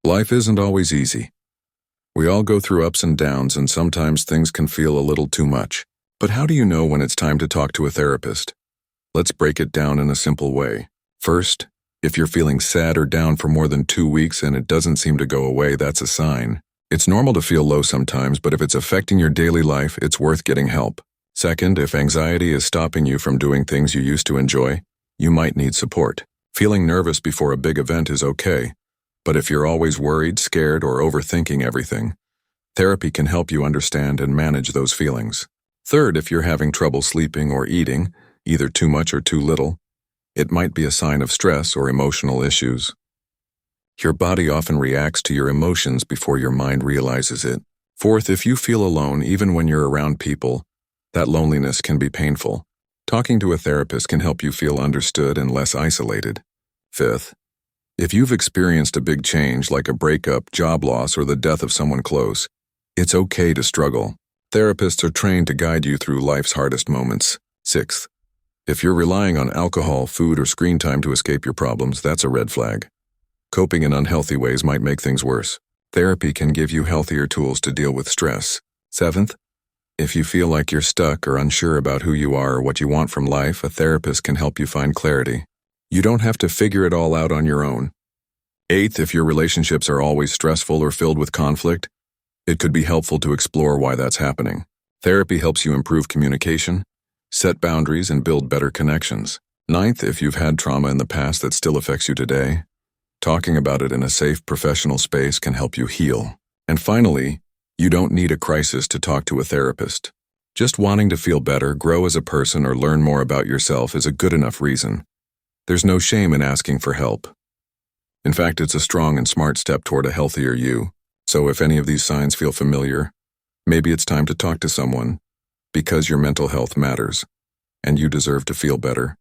Life isn't always easy. We all go through ups and downs, and sometimes things can feel a little too much. But how do you know when it's time to talk to a therapist? Let's break it down in a simple way. First, if you're feeling sad or down for more than 2 weeks and it doesn't seem to go away, that's a sign. It's normal to feel low sometimes, but if it's affecting your daily life, it's worth getting help. Second, if anxiety is stopping you from doing things you used to enjoy, you might need support. Feeling nervous before a big event is okay, but if you're always worried, scared, or overthinking everything, therapy can help you understand and manage those feelings. Third, if you're having trouble sleeping or eating, either too much or too little, it might be a sign of stress or emotional issues. Your body often reacts to your emotions before your mind realizes it. Fourth, if you feel alone even when you're around people, that loneliness can be painful. Talking to a therapist can help you feel understood and less isolated. Fifth, if you've experienced a big change like a breakup, job loss, or the death of someone close, it's okay to struggle. Therapists are trained to guide you through life's hardest moments. Sixth, if you're relying on alcohol, food, or screen time to escape your problems, that's a red flag. Coping in unhealthy ways might make things worse. Therapy can give you healthier tools to deal with stress. Seventh, if you feel like you're stuck or unsure about who you are or what you want from life, a therapist can help you find clarity. You don't have to figure it all out on your own. Eighth, if your relationships are always stressful or filled with conflict, it could be helpful to explore why that's happening. Therapy helps you improve communication, set boundaries, and build better connections. Ninth, if you've had trauma in the past that still affects you today, talking about it in a safe professional space can help you heal. And finally, you don't need a crisis to talk to a therapist. Just wanting to feel better, grow as a person, or learn more about yourself is a good enough reason. There's no shame in asking for help. In fact, it's a strong and smart step toward a healthier you. So if any of these signs feel familiar, maybe it's time to talk to someone, because your mental health matters, and you deserve to feel better.